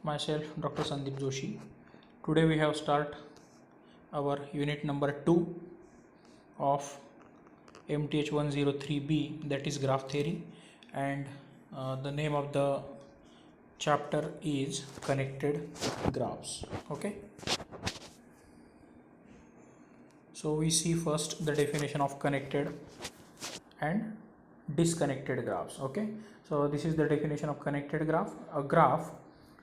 myself Dr. Sandeep Joshi. Today we have start our unit number 2 of MTH 103B, that is graph theory, and the name of the chapter is connected graphs. Okay, so we see first the definition of connected and disconnected graphs. Okay, so this is the definition of connected graph. A graph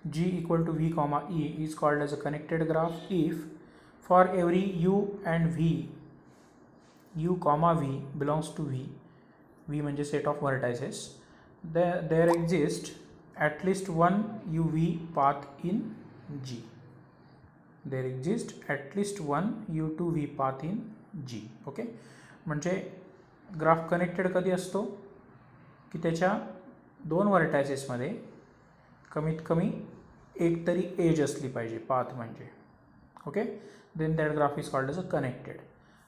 G equal to V comma E is called as a connected graph if for every U and V, U comma V belongs to V, V म्हणजे set of vertices, there exists at least one UV path in G. There exists at least one U2V path in G. Okay, म्हणजे graph connected कधी असतो की त्याच्या दोन वर्टायसेसमध्ये कमीत कमी एक तरी एज असली पाहिजे, पाथ म्हणजे. Okay, then that graph is called as a connected.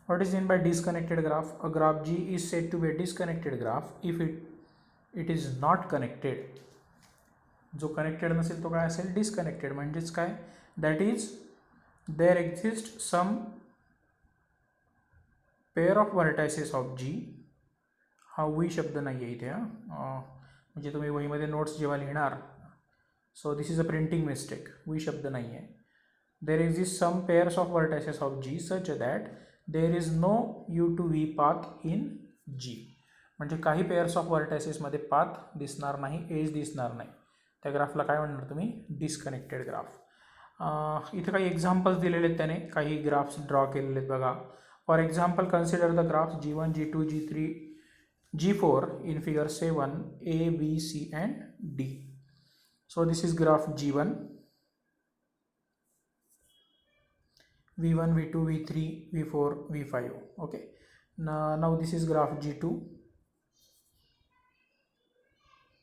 What is mean by disconnected graph? A graph G is said to be a disconnected graph if it is not connected. जो connected नसेल तो काय असेल? Disconnected. म्हणजेच काय? That is there exist some pair of vertices of G. हा वी शब्द नाही आहे इथे. म्हणजे तुम्ही वहीमध्ये नोट्स जेव्हा लिहिणार, so this is a printing mistake, वी शब्द नाही आहे. There exist some pairs of vertices of G such that there is no U to V path in G. म्हणजे काही पेअर्स ऑफ वर्टायसेसमध्ये पाथ दिसणार नाही, एज दिसणार नाही. त्या ग्राफला काय म्हणणार तुम्ही? Disconnected graph. इथे काही एक्झाम्पल्स दिलेले आहेत त्याने, काही ग्राफ्स ड्रॉ केलेले आहेत बघा. For example consider the graphs G1, G2, G3, G4 in figure 7, A, B, C and D. So this is graph G1, V1, V2, V3, V4, V5. Okay, now this is graph G2,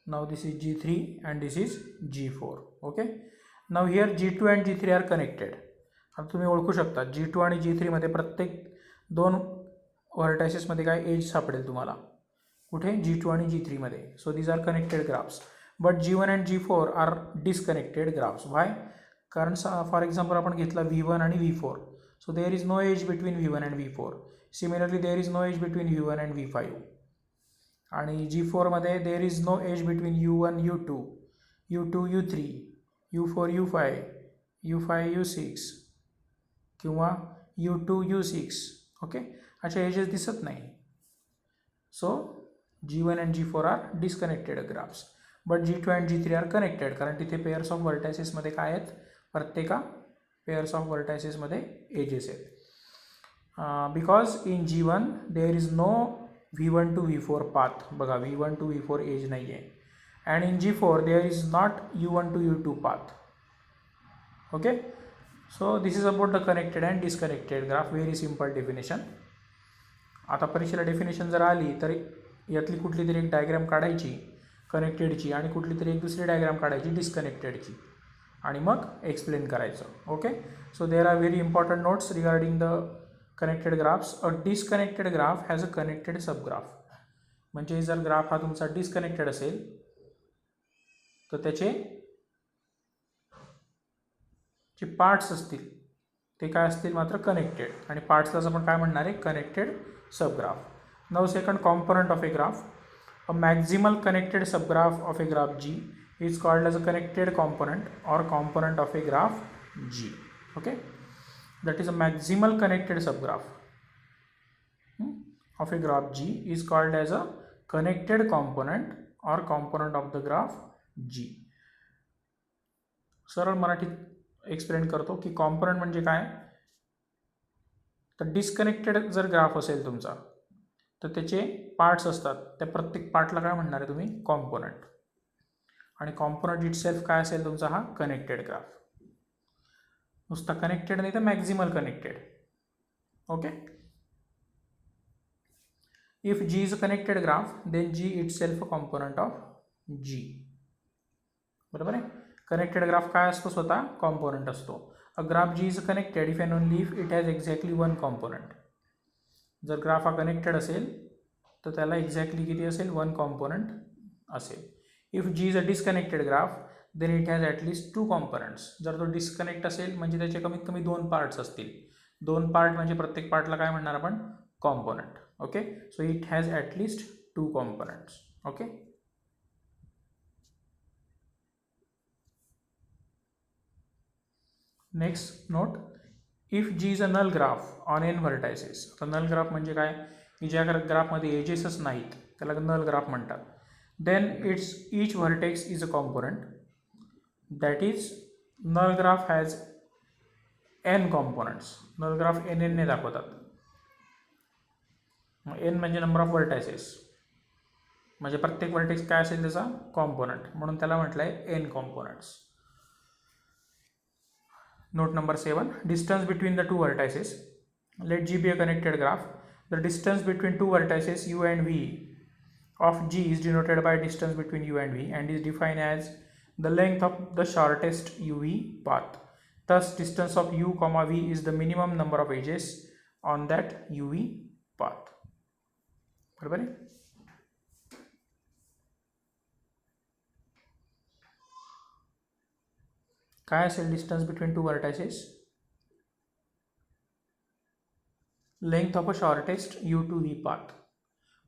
now this is G3 and this is G4. Okay, now here G2 and G3 are connected. आता तुम्ही ओळखू शकता G2 आणि G3 मध्ये प्रत्येक दोन व्हर्टायसेसमध्ये काय age सापडेल तुम्हाला. कुठे? G2 आणि G3 मध्ये. So these are connected graphs. But G1 and G4 are disconnected graphs. Why? कारण फॉर एक्झाम्पल आपण घेतला V1 आणि V4. So there is no edge between V1 and V4. Similarly there is no edge between V1 and V5. आणि G4 मध्ये there is no edge between U1, U2, U2, U3, U4, U5, U5, U6 किंवा U2, U6. Okay, अशा edges दिसत नाही. So G1 and G4 are disconnected graphs, but G2 and G3 are connected कारण तिथे pairs of vertices मध्ये काय आहेत? प्रत्येका पेअर्स ऑफ वर्टायसेस मध्ये एजेस आहेत. Because in G1 there is no V1 to V4 path. बघा, V1 to V4 एज नाही आहे. And in G4 there is not U1 to U2 path. Okay, so this is about the connected and disconnected graph. Very simple definition. आता परीक्षेला definition जर आली तर यातली कुठली तरी एक डायग्राम काढायची कनेक्टेडची आणि कुठली तरी एक दुसरी डायग्राम काढायची डिस्कनेक्टेडची आणि मग एक्सप्लेन करायचं. Okay, so there are very important notes regarding the connected graphs. A disconnected graph has a connected subgraph. म्हणजे जर ग्राफ हा तुमचा डिस्कनेक्टेड असेल तर त्याचे जे पार्ट्स असतील ते काय असतील? मात्र कनेक्टेड. आणि पार्ट्सलाच आपण काय म्हणणार आहे? Connected subgraph. Now second component of a graph, a maximal connected subgraph of a graph G is called as a connected component or component of a graph G. Okay, that is a maximal connected subgraph of a graph G is called as a connected component or component of the graph G. सरळ मराठीत explain करतो की component म्हणजे काय. तर disconnected जर graph असेल तुमचा तर त्याचे पार्ट्स असतात, त्या प्रत्येक पार्टला काय म्हणणार आहे तुम्ही? कॉम्पोनंट. आणि कॉम्पोनंट इटसेल्फ काय असेल तुमचा? हा कनेक्टेड ग्राफ. नुसता कनेक्टेड नाही तर maximal connected. Okay, if G is a connected graph then G itself a component of G. बरोबर आहे. कनेक्टेड ग्राफ काय असतो? स्वतः कॉम्पोनंट असतो. A graph G is connected if and only if it has exactly one component. जर graph हा connected असेल तर त्याला एक्झॅक्टली किती असेल? वन कॉम्पोनंट असेल. If G is a disconnected graph then it has at least 2 components. जर तो डिस्कनेक्ट असेल म्हणजे त्याचे कमीत कमी 2 पार्ट्स असतील. 2 पार्ट म्हणजे प्रत्येक पार्टला काय म्हणणार आपण? Component. Okay, so it has at least 2 components. Okay, next note, if G is a null graph on N vertices. तर नल ग्राफ म्हणजे काय की ज्या ग्राफमध्ये एजेसच नाहीत त्याला नल ग्राफ म्हणतात. Then its each vertex is a component. That is null graph has N components. Null graph N एनने दाखवतात. एन म्हणजे नंबर ऑफ व्हर्टायसेस, म्हणजे प्रत्येक व्हर्टेक्स काय असेल त्याचा कॉम्पोनंट, म्हणून त्याला म्हटलं आहे N components. Note number 7, distance between the two vertices. Let G be a connected graph. The distance between two vertices u and v of G is denoted by distance between u and v and is defined as the length of the shortest uv path. Thus, distance of u comma v is the minimum number of edges on that uv path. बरोबर आहे. काय असेल distance between two vertices? Length of a shortest u to V path.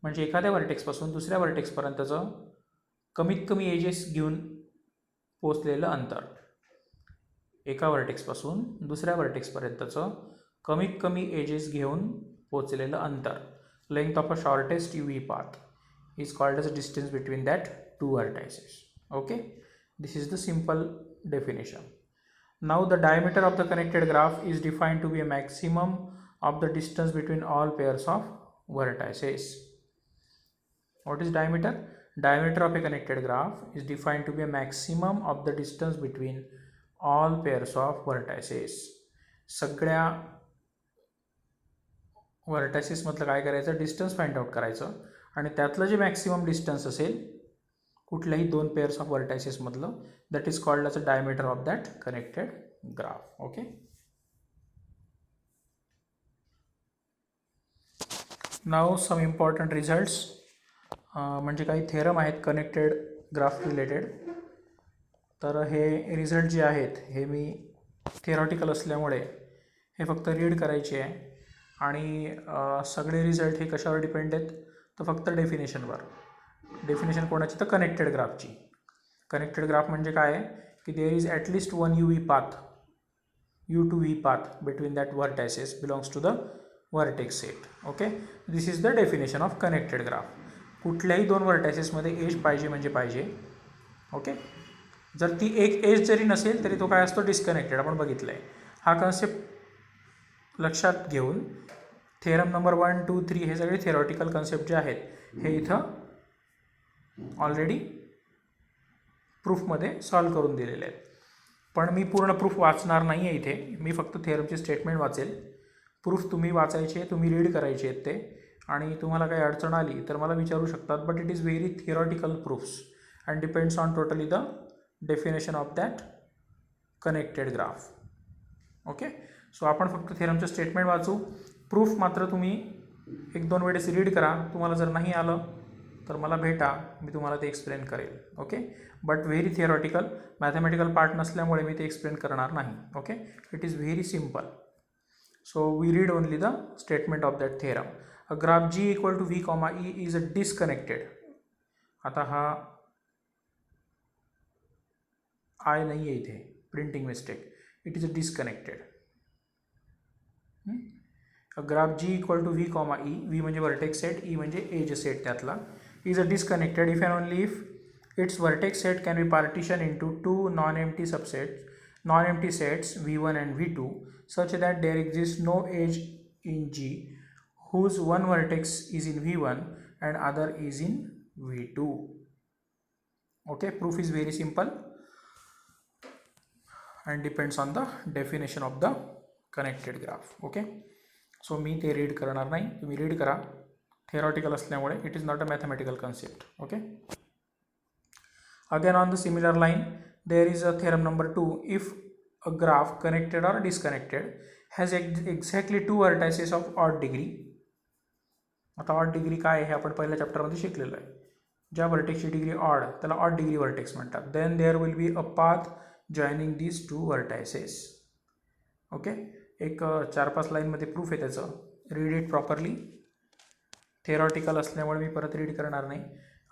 म्हणजे एखाद्या व्हर्टेक्सपासून दुसऱ्या व्हर्टेक्सपर्यंतचं कमीत कमी edges घेऊन पोचलेलं अंतर. एका व्हर्टेक्सपासून दुसऱ्या व्हर्टेक्सपर्यंतचं कमीत कमी एजेस घेऊन पोचलेलं अंतर, length of a shortest u v path, is called edge distance between that two vertices. Okay, this is the simple definition. Now the diameter of the connected graph is defined to be a maximum of the distance between all pairs of vertices. What is diameter? Diameter of a connected graph is defined to be a maximum of the distance between all pairs of vertices. सगळ्या vertices मधलं काय करायचं? Distance find out करायचं आणि त्यातलं जे maximum distance असेल कुठल्याही दोन पेअर्स ऑफ व्हर्टायसेस मधलं, that is called as a diameter of that connected graph. Okay, now some important results, म्हणजे काही थेरम आहेत कनेक्टेड ग्राफ रिलेटेड. तर हे रिझल्ट जे आहेत हे मी थिअरॉटिकल असल्यामुळे हे फक्त रीड करायचे आहे आणि सगळे रिझल्ट हे कशावर डिपेंड आहेत? तर फक्त डेफिनेशनवर. डेफिनेशन कोणाची? तर कनेक्टेड ग्राफची. कनेक्टेड ग्राफ म्हणजे काय आहे की there is at least one u v path, u to V path between that vertices belongs to the vertex set. Okay, this is the definition of connected graph. कुठल्याही दोन व्हर्टायसेसमध्ये age पाहिजे म्हणजे पाहिजे. Okay, जर ती एक एज जरी नसेल तरी तो काय असतो? डिस्कनेक्टेड. आपण बघितलं आहे. हा कन्सेप्ट लक्षात घेऊन थेरम नंबर 1, 2, 3 हे सगळे थिअरॉटिकल कन्सेप्ट जे आहेत हे इथं ऑलरेडी प्रूफमध्ये सॉल्व करून दिलेले आहेत. पण मी पूर्ण प्रूफ वाचणार नाही आहे इथे, मी फक्त थेरमचे स्टेटमेंट वाचेल. प्रूफ तुम्ही वाचायचे, तुम्ही रीड करायचे आहेत ते, आणि तुम्हाला काही अडचण आली तर मला विचारू शकतात. But it is very theoretical proofs and depends on totally the definition of that connected graph. Okay, so आपण फक्त थेरमचे स्टेटमेंट वाचू. प्रूफ मात्र तुम्ही 1-2 वेळेस रीड करा. तुम्हाला जर नाही आलं तर मला भेटा, मी तुम्हाला ते एक्सप्लेन करेल. Okay, but very theoretical, mathematical part नसल्यामुळे मी ते एक्सप्लेन करणार नाही. Okay, it is very simple. So we read only the statement of that theorem. A graph G equal to V comma E is a disconnected. आता हा I नाही आहे इथे, printing mistake. It is a disconnected. A graph G equal to V comma E, V म्हणजे vertex set, E म्हणजे edge set त्यातला, is a disconnected if and only if its vertex set can be partitioned into two non-empty sets v1 and v2 such that there exists no edge in G whose one vertex is in v1 and other is in v2. Okay, proof is very simple and depends on the definition of the connected graph. Okay, so मी ते read करणार नाही, तुम्ही read करा. Theoretical असल्यामुळे it is not a mathematical concept. Okay, again on the similar line there is a theorem number 2. If a graph connected or disconnected has exactly 2 vertices of odd degree. आता odd degree काय आहे हे आपण पहिल्या चॅप्टरमध्ये शिकलेलं आहे. ज्या व्हर्टेक्सची डिग्री ऑड त्याला ऑड डिग्री व्हर्टेक्स म्हणतात. Then there will be a path joining these two vertices. Okay, एक 4-5 लाईनमध्ये प्रूफ आहे त्याचं. Read it properly. थेरॉटिकल असल्यामुळे मी परत रीड करणार नाही.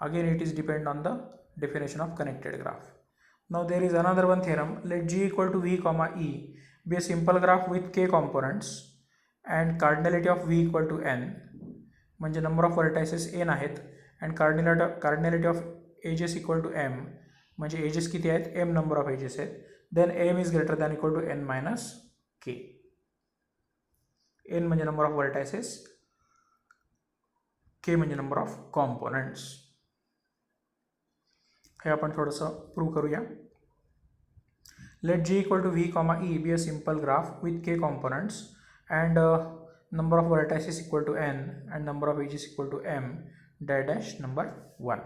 Again it is depend on the definition of connected graph. Now there is another one theorem. Let G equal to V comma E be a simple graph with k components and cardinality of V equal to n. म्हणजे number of vertices n आहेत and cardinality of edges equal to m. म्हणजे edges किती आहेत? m number of edges आहेत. Then m is greater than equal to n minus k. n म्हणजे number of vertices, k म्हणजे number of components. हे आपण थोडंसं प्रूव्ह करूया. Let G equal to V comma E be a simple graph with k components and number of vertices equal to n and number of edges equal to m dash number 1.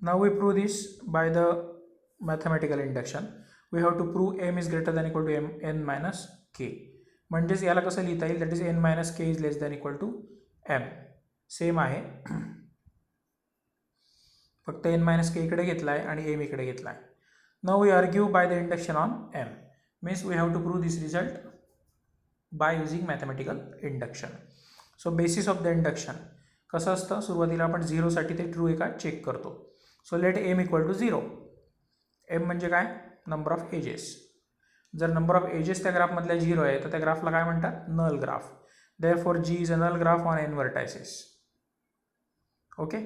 Now we prove this by the mathematical induction. We have to prove m is greater than equal to n minus k. म्हणजेच याला कसं लिहिता येईल? That is n minus k is less than equal to m. Same आहे, फक्त n minus k इकडे घेतला आहे आणि m इकडे घेतला आहे. Now we argue by the induction on m. Means we have to prove this result by using mathematical induction. So basis of the induction कसं असतं? सुरुवातीला आपण 0साठी ते ट्रू आहे का चेक करतो. So let m equal to 0. m म्हणजे काय? Number of edges. जर नंबर ऑफ एजेस त्या ग्राफमधल्या 0 आहे तर त्या ग्राफला काय म्हणतात? Null graph. Therefore G is a null graph on n vertices. Okay,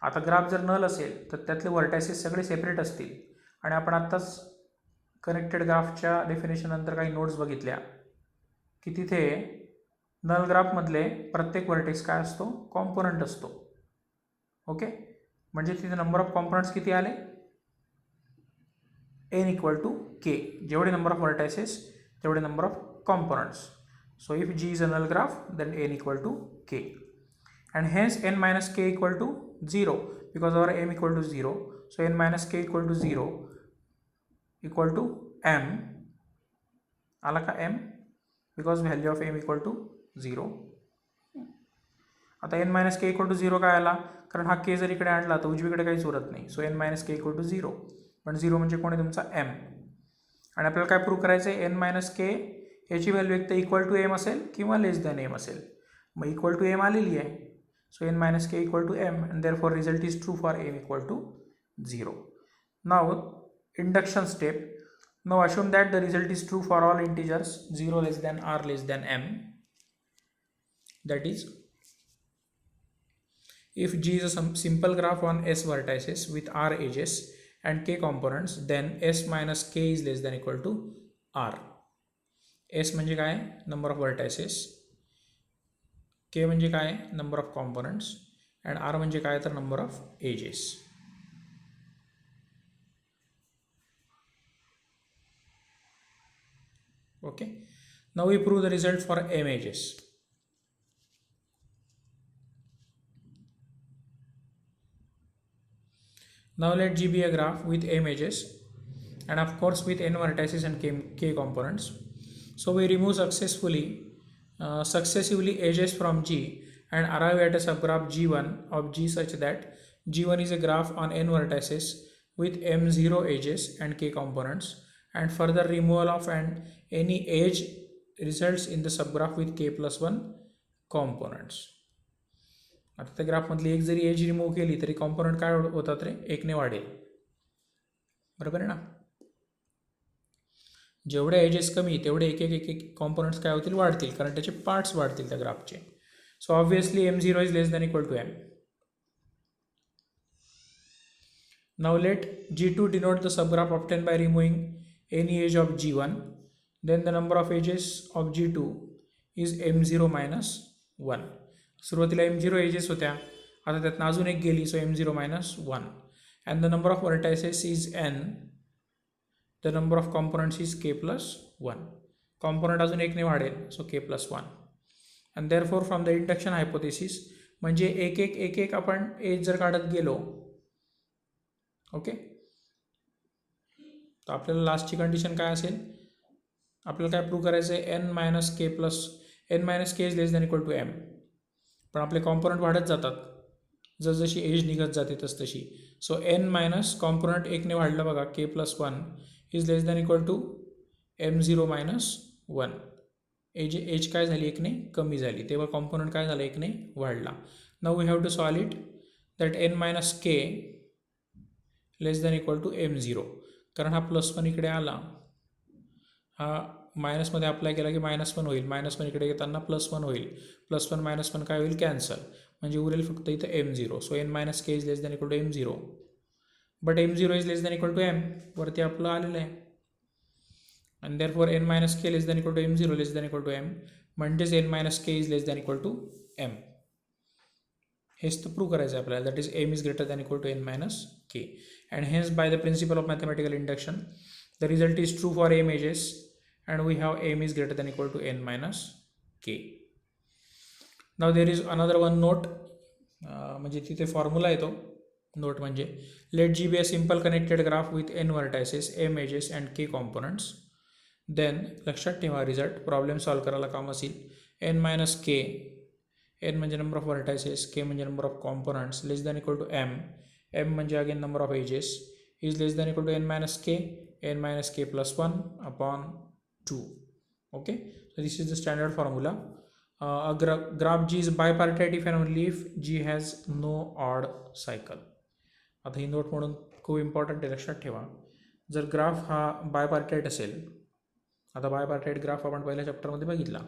आता ग्राफ जर नल असेल तर त्यातले व्हर्टायसेस सगळे सेपरेट असतील. आणि आपण आत्ताच कनेक्टेड ग्राफच्या डेफिनेशन नंतर काही नोट्स बघितल्या की तिथे नल ग्राफमधले प्रत्येक व्हर्टेक्स काय असतो? कॉम्पोनंट असतो. ओके, म्हणजे तिथे नंबर ऑफ कॉम्पोनंट्स किती आले? n equal to k. जेवढे नंबर ऑफ व्हर्टायसेस तेवढे number of components. So if G is a null graph then n equal to k. And hence n minus k equal to 0 because our m equal to 0. So n minus k equal to 0 equal to m. आला का m? Because value of m equal to 0. आता n minus k equal to 0 काय आला? कारण हा k जर इकडे आणला तर उजवीकडे काहीच उरत नाही. So n minus k equal to 0. पण 0 म्हणजे कोण आहे? तुमचा m. आणि आपल्याला काय प्रूव्ह करायचं आहे? n minus k याची व्हॅल्यू एक तर इक्वल टू m असेल किंवा लेस दॅन m असेल. मग इक्वल टू m आलेली आहे. So n minus k equal to m and therefore result is true for m equal to 0. Now induction step. Now assume that the result is true for all integers 0 less than r less than m. That is, if G is a simple graph on s vertices with r edges and k components, then s minus k is less than equal to r. s म्हणजे काय? Number of vertices. k म्हणजे काय? Number of components. And r म्हणजे काय? तर number of edges. Okay, now we prove the result for m edges. Now let G be a graph with m edges and of course with n vertices and k components. So we remove successively edges from G and arrive at a subgraph G1 of G such that G1 is a graph on n vertices with m0 edges and k components, and further removal of any edge results in the subgraph with k plus 1 components. आता त्या ग्राफमधली एक जरी age remove केली तरी component काय होतात रे? 1ने वाढेल. बरोबर आहे ना? जेवढे एजेस कमी तेवढे एक एक कॉम्पोनंट्स काय होतील? वाढतील, कारण त्याचे पार्ट्स वाढतील त्या ग्राफचे. So obviously m0 is less than equal to m. Now let G2 denote the subgraph obtain by removing any edge of G1. Then the number of edges of G2 is m0 minus 1. सुरुवातीला m0 edges होत्या, आता त्यातनं अजून एक गेली, so m0 minus 1. And the number of vertices is n. The number of components is k plus 1. Component अजून एकने वाढेल, so k plus 1. And therefore from the induction hypothesis, म्हणजे एक एक आपण एज जर काढत गेलो, ओके, तर आपल्याला लास्टची कंडिशन काय असेल? आपल्याला काय प्रूव्ह करायचं आहे? n minus k is less than equal to m. पण आपले कॉम्पोनंट वाढत जातात, जसजशी एज निघत जाते तसतशी. सो एन मायनस कॉम्पोनंट एकने वाढलं बघा, k+1 is less than equal to m0 minus 1. Edge काय झाली, एकने कमी झाली, तेव्हा कॉम्पोनंट काय झालं, एकने वाढला. Now we have to solve it that n minus k less than equal to m0. कारण हा +1 इकडे आला, हा मायनसमध्ये अप्लाय केला की -1 होईल, -1 इकडे येताना +1 होईल, +1 -1 काय होईल, कॅन्सल, म्हणजे उरेल फक्त इथं m0. So n minus k is less than equal to m0, but m0 is less than equal to m, वरती आपलं आलेलं आहे. आणि therefore n minus k less than equal to m0 less than equal to m, म्हणजेच n minus k is less than equal to m. हेच तर prove करायचं आहे आपल्याला, that is m is greater than equal to n minus k. And hence bye the principle of mathematical induction the result is true for m edges and we have m is greater than equal to n minus k. Now there is another one note, म्हणजे तिथे formula येतो. Note म्हणजे let G be a simple connected graph with n vertices, m edges and k components. Then लक्षात ठेवा, result problem solve करायला काम असेल n minus k, n म्हणजे नंबर ऑफ vertices, k म्हणजे number of components, less than equal to m, m म्हणजे again number of edges, is less than equal to n minus k, n minus k plus 1 upon 2. Okay, so this is the standard formula. A graph G is bipartite if and only if G has no odd cycle. आता ही note म्हणून खूप important आहे, लक्षात ठेवा. जर graph हा bipartite असेल, आता बायपार्टाइट ग्राफ आपण पहिल्या चॅप्टरमध्ये बघितला.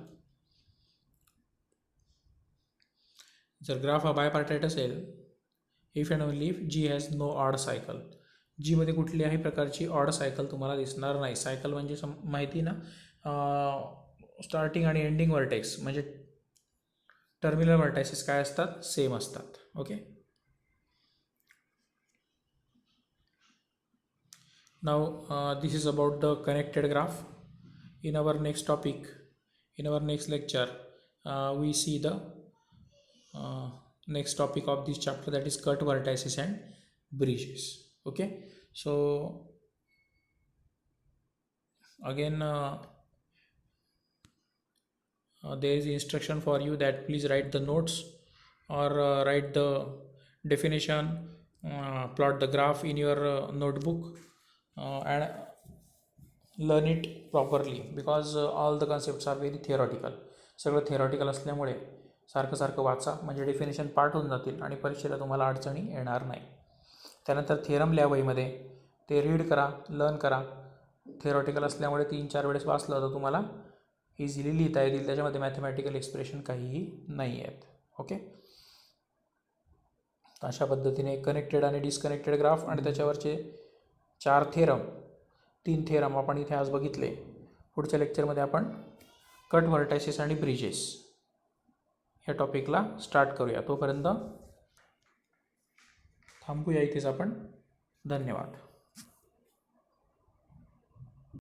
जर ग्राफ हा बायपार्टाइट असेल, if and only if G has no odd cycle, G मध्ये कुठल्याही प्रकारची ऑड सायकल तुम्हाला दिसणार नाही. सायकल म्हणजे माहिती ना, स्टार्टिंग आणि एंडिंग वर्टेक्स म्हणजे टर्मिनल वर्टायसेस काय असतात, सेम असतात. Okay, now this is about the connected graph. In our next topic, in our next lecture, we see the next topic of this chapter, that is cut vertices and bridges. Okay, so again there is instruction for you that please write the notes or write the definition, plot the graph in your notebook and learn it properly, because all the concepts are very theoretical. सगळं theoretical असल्यामुळे सारखं सारखं वाचा, म्हणजे definition part होऊन जातील आणि परीक्षेला तुम्हाला अडचणी येणार नाही. त्यानंतर थेरम लिहा वहीमध्ये, ते रीड करा, लर्न करा. थिअरॉटिकल असल्यामुळे 3-4 वेळेस वाचलं तर तुम्हाला इझिली लिहिता येतील, त्याच्यामध्ये मॅथमॅटिकल एक्सप्रेशन काहीही नाही आहेत. ओके, अशा पद्धतीने कनेक्टेड आणि डिस्कनेक्टेड ग्राफ आणि त्याच्यावरचे 3 थेरम आपण इथे आज बघितले. पुढच्या लेक्चरमध्ये आपण कट व्हर्टायसेस आणि ब्रिजेस या टॉपिकला स्टार्ट करूया. तोपर्यंत थांबूया इथेच आपण. धन्यवाद.